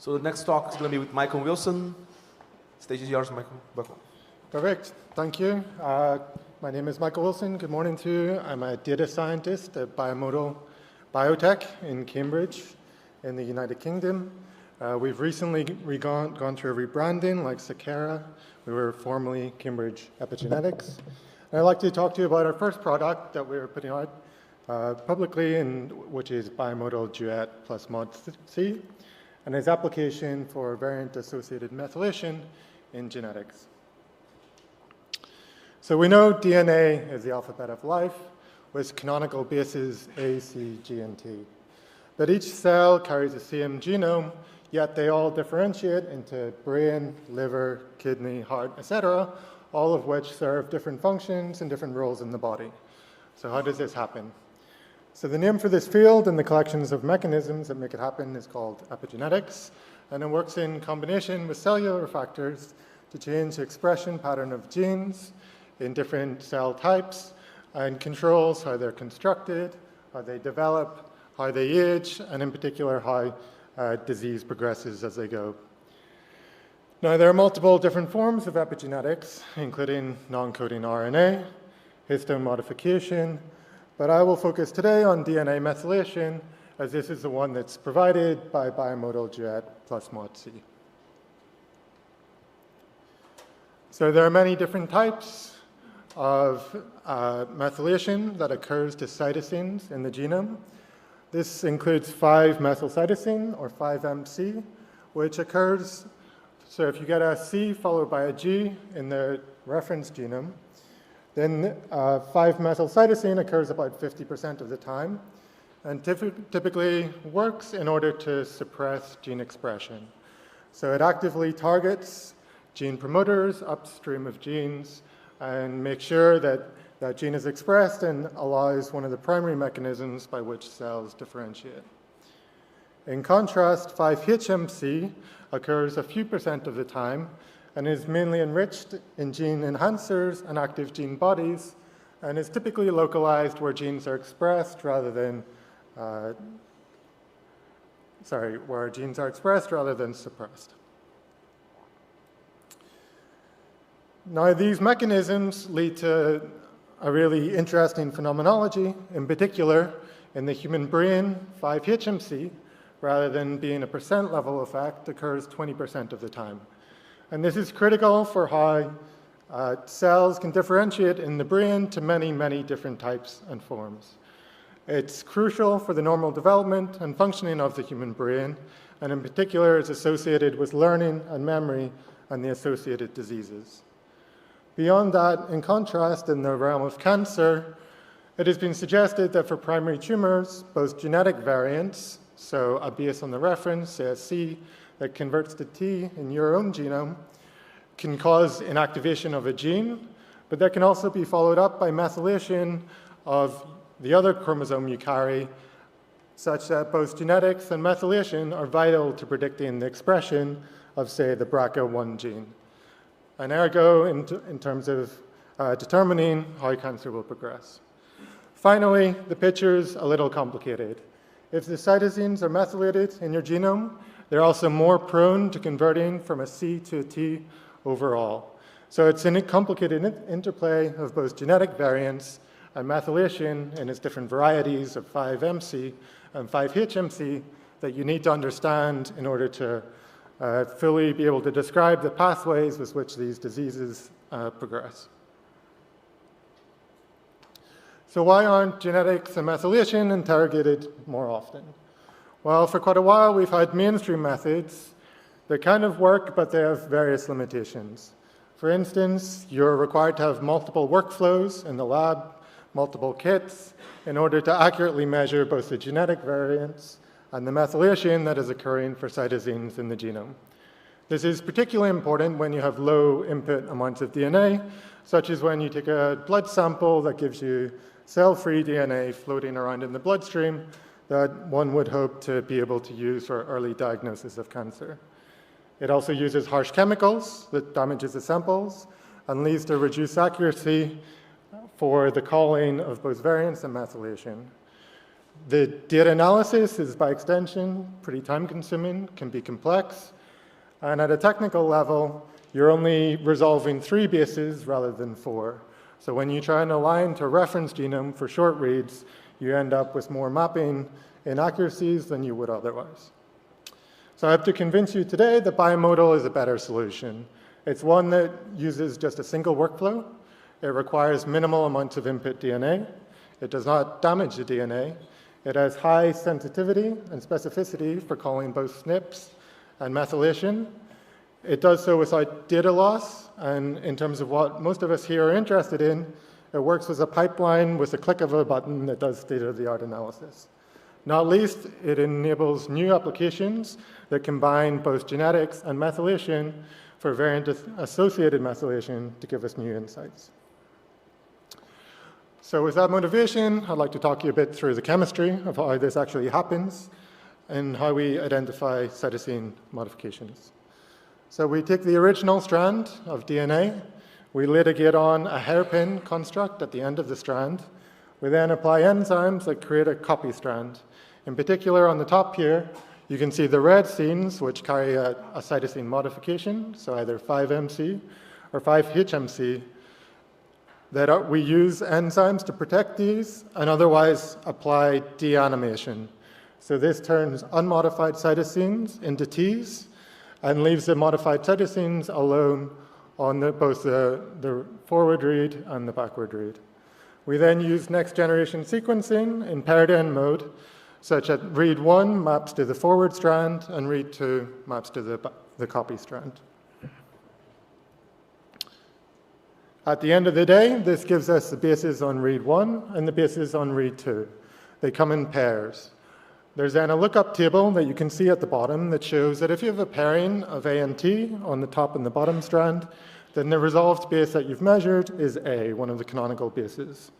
So the next talk is going to be with Michael Wilson. Stage is yours, Michael. Welcome. Perfect. Thank you. My name is Michael Wilson. Good morning to you. I'm a data scientist at biomodal biotech in Cambridge in the United Kingdom. We've recently gone through a rebranding like Sakara. We were formerly Cambridge Epigenetics. And I'd like to talk to you about our first product that we're putting out publicly, which is biomodal Duet plus mod C, and its application for variant-associated methylation in genetics. So we know DNA is the alphabet of life, with canonical bases A, C, G, and T. But each cell carries the same genome, yet they all differentiate into brain, liver, kidney, heart, etc., all of which serve different functions and different roles in the body. So how does this happen? So the name for this field and the collections of mechanisms that make it happen is called epigenetics, and it works in combination with cellular factors to change the expression pattern of genes in different cell types and controls how they're constructed, how they develop, how they age, and in particular how disease progresses as they go. Now, there are multiple different forms of epigenetics, including non-coding RNA, histone modification, but I will focus today on DNA methylation, as this is the one that's provided by biomodal Duet plus mod C. So there are many different types of methylation that occurs to cytosines in the genome. This includes 5-methylcytosine, or 5-MC, which occurs, so if you get a C followed by a G in the reference genome, then 5-methylcytosine occurs about 50% of the time, and typically works in order to suppress gene expression. So it actively targets gene promoters upstream of genes and makes sure that that gene is expressed and allows one of the primary mechanisms by which cells differentiate. In contrast, 5-HMC occurs a few percent of the time and is mainly enriched in gene enhancers and active gene bodies, and is typically localized where genes are expressed rather than suppressed. Now, these mechanisms lead to a really interesting phenomenology. In particular, in the human brain, 5-HMC, rather than being a percent level effect, occurs 20% of the time. And this is critical for how cells can differentiate in the brain to many, many different types and forms. It's crucial for the normal development and functioning of the human brain, and in particular is associated with learning and memory and the associated diseases. Beyond that, in contrast, in the realm of cancer, it has been suggested that for primary tumors, both genetic variants, so a base on the reference, say a C, that converts to T in your own genome, can cause inactivation of a gene, but that can also be followed up by methylation of the other chromosome you carry, such that both genetics and methylation are vital to predicting the expression of, say, the BRCA1 gene. And ergo, in terms of determining how cancer will progress. Finally, the picture's a little complicated. If the cytosines are methylated in your genome, they're also more prone to converting from a C to a T overall. So it's a complicated interplay of both genetic variants and methylation in its different varieties of 5-MC and 5-HMC that you need to understand in order to fully be able to describe the pathways with which these diseases progress. So why aren't genetics and methylation interrogated more often? Well, for quite a while, we've had mainstream methods that kind of work, but they have various limitations. For instance, you're required to have multiple workflows in the lab, multiple kits, in order to accurately measure both the genetic variants and the methylation that is occurring for cytosines in the genome. This is particularly important when you have low input amounts of DNA, such as when you take a blood sample that gives you cell-free DNA floating around in the bloodstream that one would hope to be able to use for early diagnosis of cancer. It also uses harsh chemicals that damages the samples and leads to reduced accuracy for the calling of both variants and methylation. The data analysis is, by extension, pretty time-consuming, can be complex, and at a technical level, you're only resolving 3 bases rather than 4. So when you try and align to reference genome for short reads, you end up with more mapping inaccuracies than you would otherwise. So I have to convince you today that biomodal is a better solution. It's one that uses just a single workflow. It requires minimal amounts of input DNA. It does not damage the DNA. It has high sensitivity and specificity for calling both SNPs and methylation. It does so without data loss, and in terms of what most of us here are interested in, it works as a pipeline with a click of a button that does state-of-the-art analysis. Not least, it enables new applications that combine both genetics and methylation for variant-associated methylation to give us new insights. So with that motivation, I'd like to talk to you a bit through the chemistry of how this actually happens and how we identify cytosine modifications. So we take the original strand of DNA, we litigate on a hairpin construct at the end of the strand. We then apply enzymes that create a copy strand. In particular, on the top here, you can see the red scenes, which carry a cytosine modification, so either 5MC or 5HMC, that we use enzymes to protect these and otherwise apply deanimation. So this turns unmodified cytosines into Ts and leaves the modified cytosines alone on both the forward read and the backward read. We then use next-generation sequencing in paired-end mode, such that read 1 maps to the forward strand and read 2 maps to the copy strand. At the end of the day, this gives us the bases on read 1 and the bases on read 2. They come in pairs. There's then a lookup table that you can see at the bottom that shows that if you have a pairing of A and T on the top and the bottom strand, then the resolved base that you've measured is A, one of the canonical bases.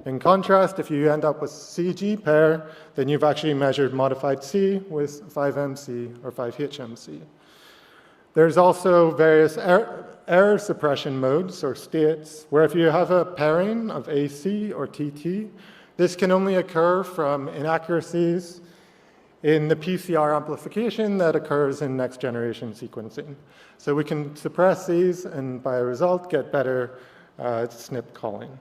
In contrast, if you end up with CG pair, then you've actually measured modified C with 5MC or 5HMC. There's also various error suppression modes or states where if you have a pairing of AC or TT, this can only occur from inaccuracies in the PCR amplification that occurs in next generation sequencing. So we can suppress these and by a result get better SNP calling.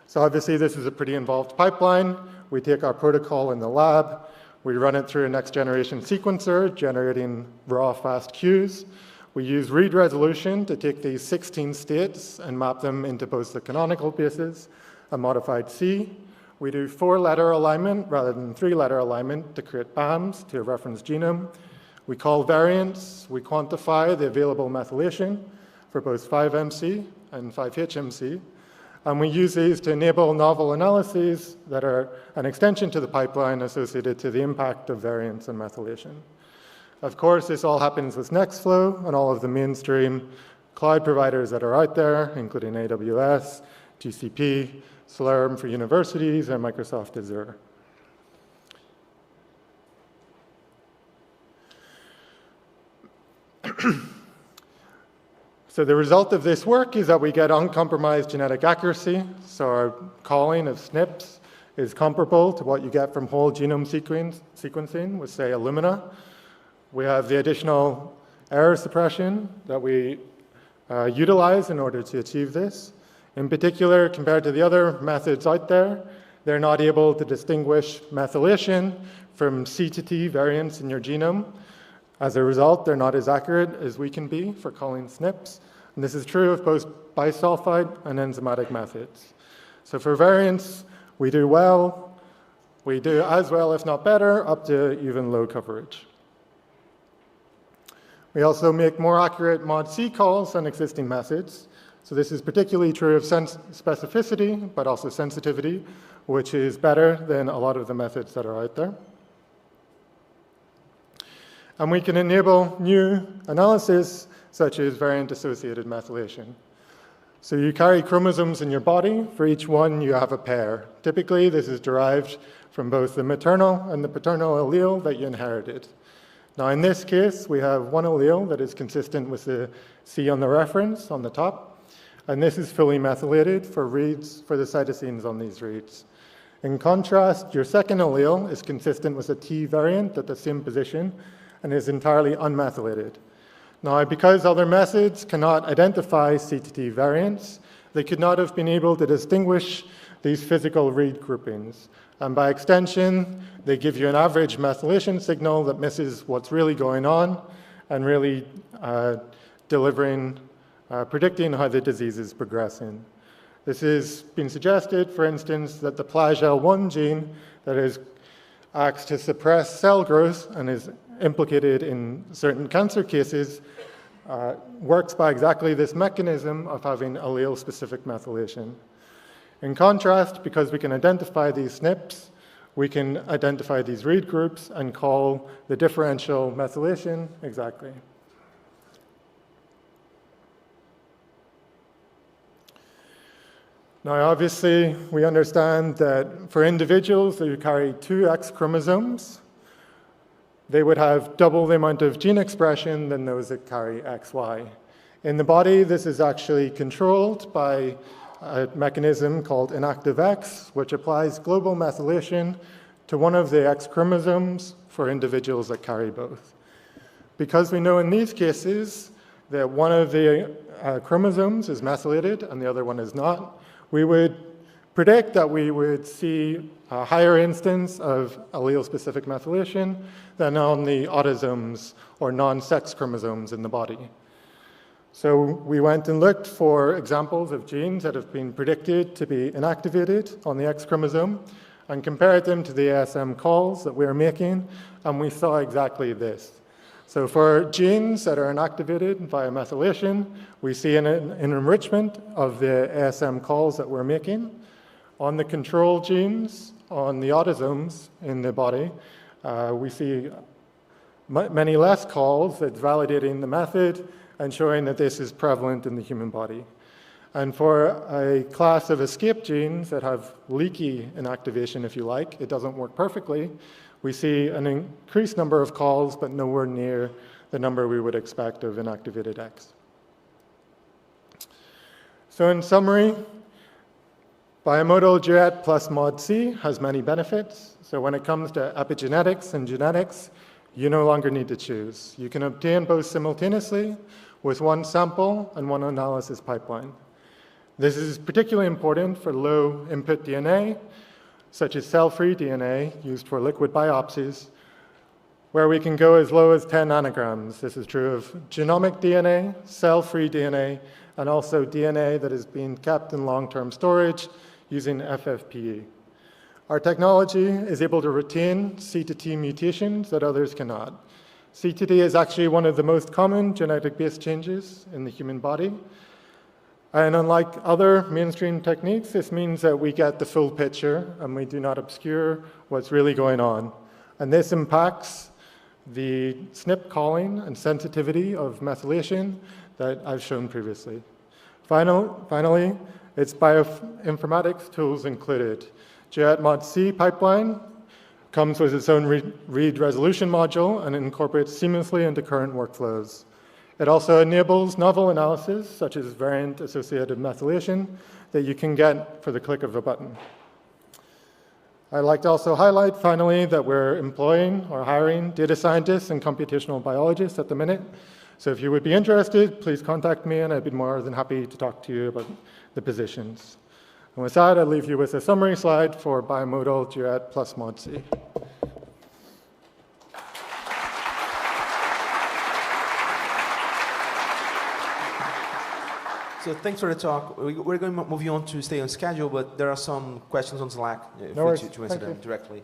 So obviously this is a pretty involved pipeline. We take our protocol in the lab, we run it through a next generation sequencer, generating raw fast queues. We use read resolution to take these 16 states and map them into both the canonical bases and modified C. We do 4-letter alignment rather than 3-letter alignment to create BAMs to a reference genome. We call variants, we quantify the available methylation for both 5MC and 5HMC. And we use these to enable novel analyses that are an extension to the pipeline associated to the impact of variants and methylation. Of course, this all happens with Nextflow and all of the mainstream cloud providers that are out there, including AWS, GCP, Slurm for universities, and Microsoft Azure. So the result of this work is that we get uncompromised genetic accuracy. So our calling of SNPs is comparable to what you get from whole genome sequencing with, say, Illumina. We have the additional error suppression that we utilize in order to achieve this. In particular, compared to the other methods out there, they're not able to distinguish methylation from C to T variants in your genome. As a result, they're not as accurate as we can be for calling SNPs. And this is true of both bisulfite and enzymatic methods. So for variants, we do well. We do as well, if not better, up to even low coverage. We also make more accurate mod C calls than existing methods. So this is particularly true of specificity, but also sensitivity, which is better than a lot of the methods that are out there. And we can enable new analysis, such as variant-associated methylation. So you carry chromosomes in your body. For each one, you have a pair. Typically, this is derived from both the maternal and the paternal allele that you inherited. Now, in this case, we have one allele that is consistent with the C on the reference on the top, and this is fully methylated for reads for the cytosines on these reads. In contrast, your second allele is consistent with a T variant at the same position and is entirely unmethylated. Now, because other methods cannot identify C to T variants, they could not have been able to distinguish these physical read groupings. And by extension, they give you an average methylation signal that misses what's really going on and really predicting how the disease is progressing. This has been suggested, for instance, that the PLAGL1 gene that acts to suppress cell growth and is implicated in certain cancer cases works by exactly this mechanism of having allele-specific methylation. In contrast, because we can identify these SNPs, we can identify these read groups and call the differential methylation exactly. Now, obviously, we understand that for individuals who carry 2 X chromosomes, they would have double the amount of gene expression than those that carry XY. In the body, this is actually controlled by a mechanism called inactive X, which applies global methylation to one of the X chromosomes for individuals that carry both. Because we know in these cases that one of the chromosomes is methylated and the other one is not, we would predict that we would see a higher instance of allele-specific methylation than on the autosomes or non-sex chromosomes in the body. So we went and looked for examples of genes that have been predicted to be inactivated on the X chromosome and compared them to the ASM calls that we're making, and we saw exactly this. So for genes that are inactivated via methylation, we see an enrichment of the ASM calls that we're making. On the control genes, on the autosomes in the body, we see many less calls that's validating the method and showing that this is prevalent in the human body. And for a class of escape genes that have leaky inactivation, if you like, it doesn't work perfectly, we see an increased number of calls, but nowhere near the number we would expect of inactivated X. So in summary, biomodal Duet plus mod C has many benefits. So when it comes to epigenetics and genetics, you no longer need to choose. You can obtain both simultaneously with one sample and one analysis pipeline. This is particularly important for low input DNA, such as cell-free DNA used for liquid biopsies, where we can go as low as 10 nanograms. This is true of genomic DNA, cell-free DNA, and also DNA that is being kept in long-term storage using FFPE. Our technology is able to retain C to T mutations that others cannot. C to T is actually one of the most common genetic base changes in the human body. And unlike other mainstream techniques, this means that we get the full picture and we do not obscure what's really going on. And this impacts the SNP calling and sensitivity of methylation that I've shown previously. Finally, its bioinformatics tools included. Duet mod C pipeline comes with its own read resolution module and incorporates seamlessly into current workflows. It also enables novel analysis, such as variant-associated methylation, that you can get for the click of a button. I'd like to also highlight, finally, that we're employing or hiring data scientists and computational biologists at the minute. So if you would be interested, please contact me, and I'd be more than happy to talk to you about the positions. And with that, I'll leave you with a summary slide for biomodal Duet plus mod C. So thanks for the talk. We're going to move you on to stay on schedule, but there are some questions on Slack No worries. to answer them directly.